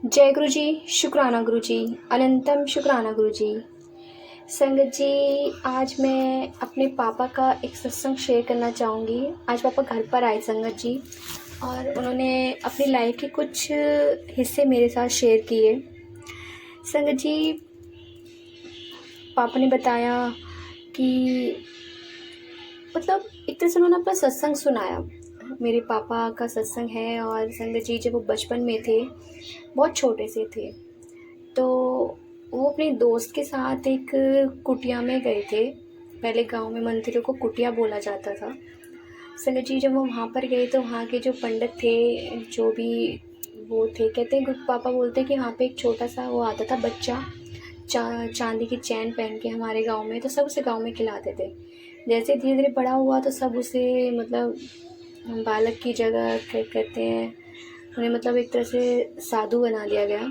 जय गुरु जी, शुक्राना गुरु जी, अनंतम शुक्राना गुरु जी। संगत जी, आज मैं अपने पापा का एक सत्संग शेयर करना चाहूँगी। आज पापा घर पर आए संगत जी, और उन्होंने अपनी लाइफ के कुछ हिस्से मेरे साथ शेयर किए। संगत जी, पापा ने बताया कि मतलब एक तरह से उन्होंने अपना सत्संग सुनाया। मेरे पापा का सत्संग है, और संगत जी जब वो बचपन में थे, बहुत छोटे से थे, तो वो अपने दोस्त के साथ एक कुटिया में गए थे। पहले गांव में मंदिरों को कुटिया बोला जाता था। संगत जी जब वो वहाँ पर गए तो वहाँ के जो पंडित थे, जो भी वो थे, कहते हैं पापा बोलते कि वहाँ पे एक छोटा सा वो आता था बच्चा, चांदी की चैन पहन के हमारे गांव में, तो सब उसे गांव में खिलाते थे। जैसे धीरे धीरे बड़ा हुआ तो सब उसे मतलब बालक की जगह कहते हैं, उन्हें मतलब एक तरह से साधु बना दिया गया।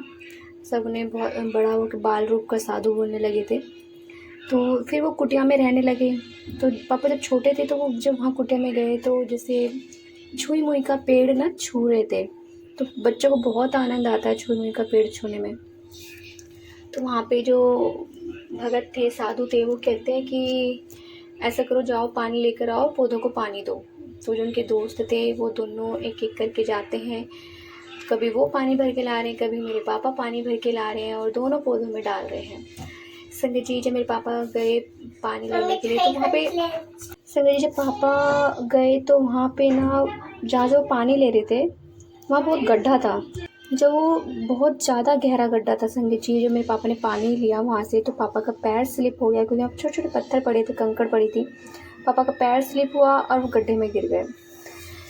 सब उन्हें बहुत बड़ा हो के बाल रूप का साधु बोलने लगे थे। तो फिर वो कुटिया में रहने लगे। तो पापा जब छोटे थे तो वो जब वहाँ कुटिया में गए तो जैसे छुई मुई का पेड़ ना छू रहे थे, तो बच्चों को बहुत आनंद आता है छुई मुई का पेड़ छूने में। तो वहाँ पे जो भगत थे, साधु थे, वो कहते हैं कि ऐसा करो, जाओ पानी लेकर आओ, पौधों को पानी दो। तो जो उनके दोस्त थे वो दोनों एक एक करके जाते हैं। कभी वो पानी भर के ला रहे हैं, कभी मेरे पापा पानी भर के ला रहे हैं, और दोनों पौधों में डाल रहे हैं। संगत जी जब मेरे पापा गए पानी लेने के लिए तो वहाँ पे संगत जी जब पापा गए तो वहाँ पे ना, जहाँ जो पानी ले रहे थे वहाँ बहुत गड्ढा था, जो वो बहुत ज़्यादा गहरा गड्ढा था। संगत जी जब मेरे पापा ने पानी लिया वहाँ से तो पापा का पैर स्लिप हो गया, क्योंकि वहाँ छोटे छोटे पत्थर पड़े थे, कंकड़ पड़ी थी। पापा का पैर स्लिप हुआ और वो गड्ढे में गिर गए।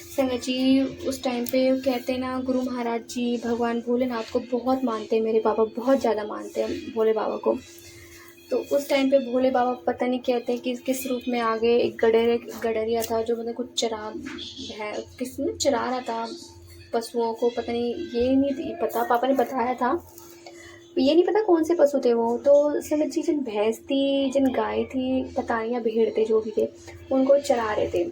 संगत जी उस टाइम पे कहते हैं ना, गुरु महाराज जी भगवान भोलेनाथ को बहुत मानते हैं मेरे पापा, बहुत ज़्यादा मानते हैं भोले बाबा को। तो उस टाइम पे भोले बाबा पता नहीं कहते हैं कि किस रूप में आ गए। एक गडरिया था जो मतलब कुछ किसने चरा रहा था पशुओं को, पता नहीं, ये नहीं पता, पापा ने बताया था, ये नहीं पता कौन से पशु थे वो। तो समझ जी जिन भैंस थी, जिन गाय थी, पता नहीं, या भेड़ थे, जो भी थे, उनको चरा रहे थे।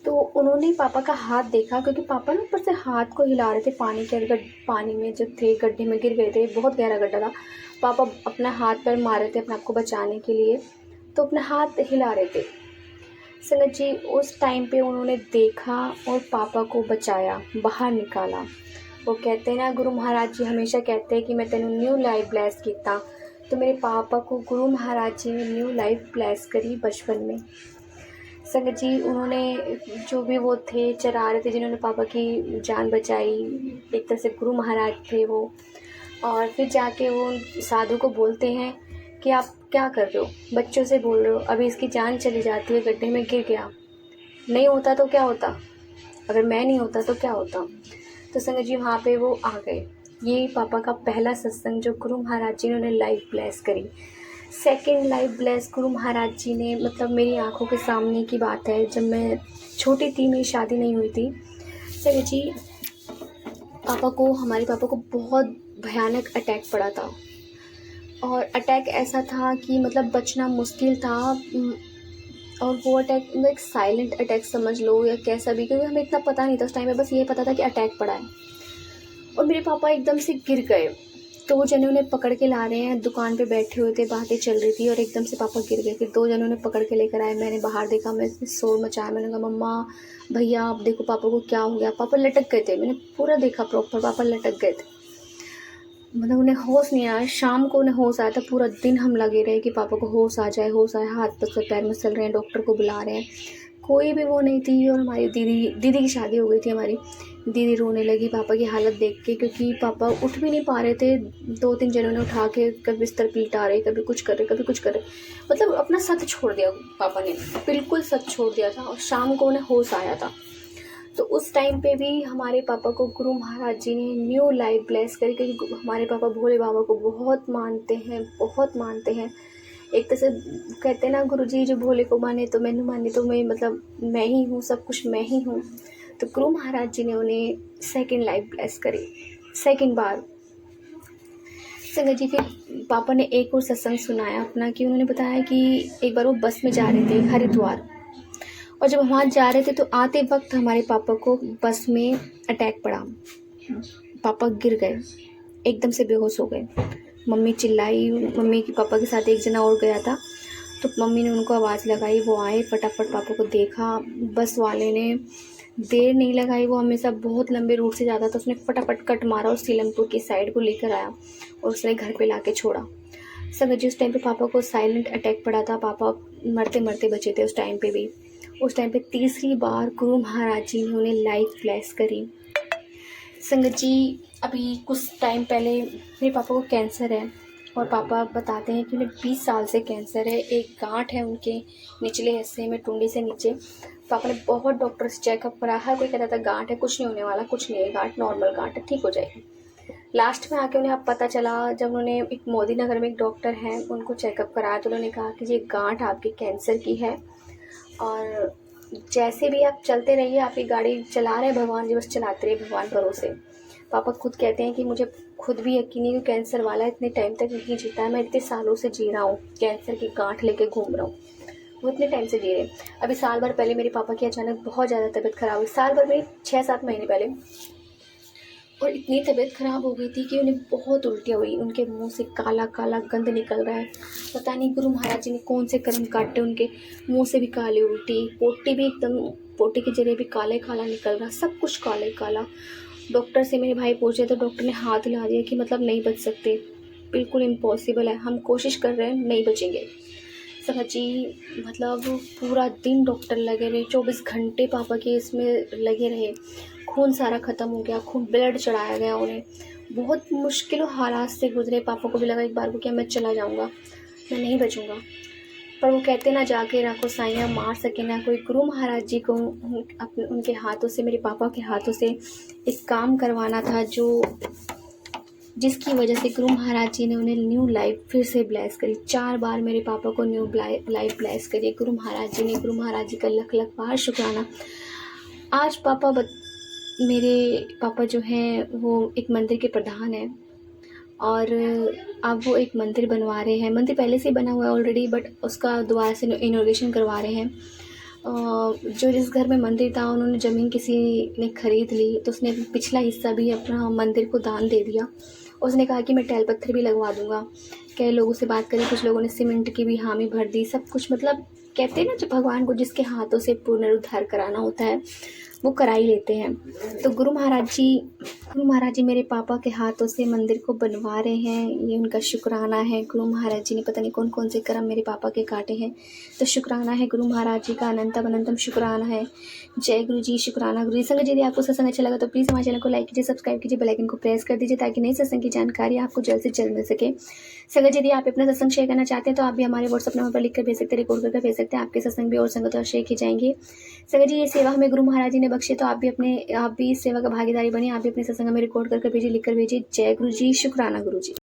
तो उन्होंने पापा का हाथ देखा, क्योंकि पापा ना ऊपर से हाथ को हिला रहे थे पानी के अंदर, पानी में जब थे गड्ढे में गिर गए थे, बहुत गहरा गड्ढा था। पापा अपना हाथ पैर मार रहे थे अपने आप को बचाने के लिए, तो अपना हाथ हिला रहे थे। संगत जी उस टाइम पे उन्होंने देखा और पापा को बचाया, बाहर निकाला। वो कहते हैं ना, गुरु महाराज जी हमेशा कहते हैं कि मैं तेनू न्यू लाइफ ब्लेस किया। तो मेरे पापा को गुरु महाराज जी ने न्यू लाइफ ब्लेस करी बचपन में। संगत जी उन्होंने जो भी वो थे चरा रहे थे, जिन्होंने पापा की जान बचाई, एक तरह से गुरु महाराज थे वो। और फिर जाके वो साधु को बोलते हैं कि आप क्या कर रहे हो, बच्चों से बोल रहे हो, अभी इसकी जान चली जाती है, गड्ढे में गिर गया, नहीं होता तो क्या होता, अगर मैं नहीं होता तो क्या होता। तो संगत जी वहाँ पे वो आ गए। ये पापा का पहला सत्संग जो गुरु महाराज जी ने उन्हें लाइफ ब्लेस करी। Second life bless Guru Maharaj जी ने, मतलब मेरी आंखों के सामने की बात है, जब मैं छोटी थी, मेरी शादी नहीं हुई थी। संगत जी हमारे पापा को बहुत भयानक अटैक पड़ा था, और अटैक ऐसा था कि मतलब बचना मुश्किल था। और वो अटैक मतलब एक साइलेंट अटैक समझ लो या कैसा भी, क्योंकि हमें इतना पता नहीं था उस टाइम में, बस ये पता था कि अटैक पड़ा है। और मेरे पापा एकदम से गिर गए। तो वो जने उन्हें पकड़ के ला रहे हैं, दुकान पे बैठे हुए थे, बातें चल रही थी, और एकदम से पापा गिर गए। फिर दो जने उन्हें पकड़ के लेकर आए। मैंने बाहर देखा, मैं शोर मचाया, मैंने कहा मम्मा भैया आप देखो पापा को क्या हो गया। पापा लटक गए थे, मैंने पूरा देखा प्रॉपर, पापा लटक गए थे, मतलब उन्हें होश नहीं आया। शाम को उन्हें होश आया था। पूरा दिन हम लगे रहे कि पापा को होश आ जाए, होश आए, हाथ पैर मसल रहे हैं, डॉक्टर को बुला रहे हैं, कोई भी वो नहीं थी। और हमारी दीदी की शादी हो गई थी। हमारी दीदी रोने लगी पापा की हालत देख के, क्योंकि पापा उठ भी नहीं पा रहे थे। 2-3 जनों ने उठा के कभी बिस्तर पलटा रहे, कभी कुछ कर रहे, कभी कुछ कर रहे, मतलब अपना सच छोड़ दिया पापा ने, बिल्कुल सच छोड़ दिया था। और शाम को उन्हें होश आया था। तो उस टाइम पे भी हमारे पापा को गुरु महाराज जी ने न्यू लाइफ ब्लेस करी, क्योंकि हमारे पापा भोले बाबा को बहुत मानते हैं, बहुत मानते हैं। एक तरह से कहते हैं ना, गुरु जी जो भोले को माने तो मैंने माने, तो मैं मतलब मैं ही हूँ, सब कुछ मैं ही हूँ। तो गुरु महाराज जी ने उन्हें सेकंड लाइफ ब्लेस करी, सेकंड बार। संगत जी फिर पापा ने एक और सत्संग सुनाया अपना, कि उन्होंने बताया कि एक बार वो बस में जा रहे थे हरिद्वार, और जब वहाँ जा रहे थे तो आते वक्त हमारे पापा को बस में अटैक पड़ा। पापा गिर गए, एकदम से बेहोश हो गए। मम्मी चिल्लाई, मम्मी के पापा के साथ एक जना और गया था, तो मम्मी ने उनको आवाज़ लगाई, वो आए, फटाफट पापा को देखा। बस वाले ने देर नहीं लगाई, वो हमेशा बहुत लंबे रूट से जाता था, उसने फटाफट कट मारा और सीलमपुर की साइड को लेकर आया और उसने घर पे लाके छोड़ा। संगत जी, उस टाइम पे पापा को साइलेंट अटैक पड़ा था, पापा मरते मरते बचे थे उस टाइम पे भी। उस टाइम पे तीसरी बार गुरु महाराज जी ने उन्हें लाइफ ब्लेस करी। संगत जी, अभी कुछ टाइम पहले मेरे पापा को कैंसर है और पापा बताते हैं कि उन्हें 20 साल से कैंसर है। एक गांठ है उनके निचले हिस्से में, टुंडी से नीचे। पापा ने बहुत डॉक्टर से चेकअप करा, हर कोई कहता था गांठ है, कुछ नहीं होने वाला, कुछ नहीं है, गांठ नॉर्मल गांठ है, ठीक हो जाएगी। लास्ट में आके उन्हें अब पता चला, जब उन्होंने एक मोदी नगर में एक डॉक्टर हैं उनको चेकअप कराया, तो उन्होंने कहा कि ये गांठ आपकी कैंसर की है और जैसे भी आप चलते रहिए, आपकी गाड़ी चला रहे हैं भगवान जी, बस चलाते रहिए भगवान भरोसे। पापा खुद कहते हैं कि मुझे खुद भी यकीन नहीं कि कैंसर वाला इतने टाइम तक नहीं जीता है, मैं इतने सालों से जी रहा हूँ, कैंसर की गांठ लेके घूम रहा हूँ, वो इतने टाइम से जी रहे। अभी साल भर पहले मेरे पापा की अचानक बहुत ज़्यादा तबीयत ख़राब हुई, साल भर में 6-7 महीने पहले, और इतनी तबीयत ख़राब हो गई थी कि उन्हें बहुत उल्टियाँ हुई, उनके मुंह से काला काला गंद निकल रहा है। पता नहीं गुरु महाराज जी ने कौन से कर्म काटे, उनके मुंह से भी काली उल्टी, पोटी भी एकदम, पोटी के जरिए भी काले काला निकल रहा, सब कुछ काले काला। डॉक्टर से मेरे भाई पूछे तो डॉक्टर ने हाथ हिला दिया कि मतलब नहीं बच सकते, बिल्कुल इम्पॉसिबल है, हम कोशिश कर रहे हैं, नहीं बचेंगे। संगत जी, मतलब पूरा दिन डॉक्टर लगे रहे, 24 घंटे पापा के इसमें लगे रहे, खून सारा ख़त्म हो गया, खून ब्लड चढ़ाया गया उन्हें, बहुत मुश्किलों हालात से गुजरे। पापा को भी लगा एक बार को क्या मैं चला जाऊंगा, मैं नहीं बचूंगा, पर वो कहते ना जाके राखो साइयाँ मार सके ना कोई। गुरु महाराज जी को अपने उनके हाथों से, मेरे पापा के हाथों से एक काम करवाना था, जो जिसकी वजह से गुरु महाराज जी ने उन्हें न्यू लाइफ फिर से ब्लेस करी। 4 बार मेरे पापा को न्यू लाइफ ब्लेस करी गुरु महाराज जी ने। गुरु महाराज जी का लख लख बार शुक्राना। आज मेरे पापा जो हैं वो एक मंदिर के प्रधान हैं और अब वो एक मंदिर बनवा रहे हैं। मंदिर पहले से ही बना हुआ है ऑलरेडी, बट उसका दोबारा से इनॉग्रेशन करवा रहे हैं। जो जिस घर में मंदिर था उन्होंने ज़मीन किसी ने ख़रीद ली, तो उसने पिछला हिस्सा भी अपना मंदिर को दान दे दिया। उसने कहा कि मैं टैल पत्थर भी लगवा दूंगा। कई लोगों से बात करी, कुछ लोगों ने सीमेंट की भी हामी भर दी, सब कुछ। मतलब कहते हैं ना, जब भगवान को जिसके हाथों से पुनरुद्धार कराना होता है वो करा ही लेते हैं। तो गुरु महाराज जी मेरे पापा के हाथों से मंदिर को बनवा रहे हैं, ये उनका शुक्राना है। गुरु महाराज जी ने पता नहीं कौन कौन से कर्म मेरे पापा के काटे हैं, तो शुक्राना है गुरु महाराज जी का, अनंतम अनंतम शुक्राना है। जय गुरु जी, शुक्राना गुरु जी। संगत जी, यदि आपको सत्संग अच्छा लगा तो प्लीज़ हमारे चैनल को लाइक कीजिए, सब्सक्राइब कीजिए, बेल आइकन को प्रेस कर दीजिए ताकि नई सत्संग की जानकारी आपको जल्द से जल्द मिल सके। संगत जी, यदि आप अपना सत्संग शेयर करना चाहते हैं तो आप भी हमारे व्हाट्सअप नंबर पर लिख कर भेज सकते हैं, रिकॉर्ड करके भेज सकते हैं। आपके सत्संग भी और संगत और शेयर किए जाएंगे। संगत जी, ये सेवा हमें गुरु महाराज जी ने बख्शी, तो आप भी इस सेवा का भागीदारी बनिए। आप भी अपने सत्संग में रिकॉर्ड करके भेजिए, लिख कर भेजिए। जय गुरु जी, शुक्राना गुरु जी।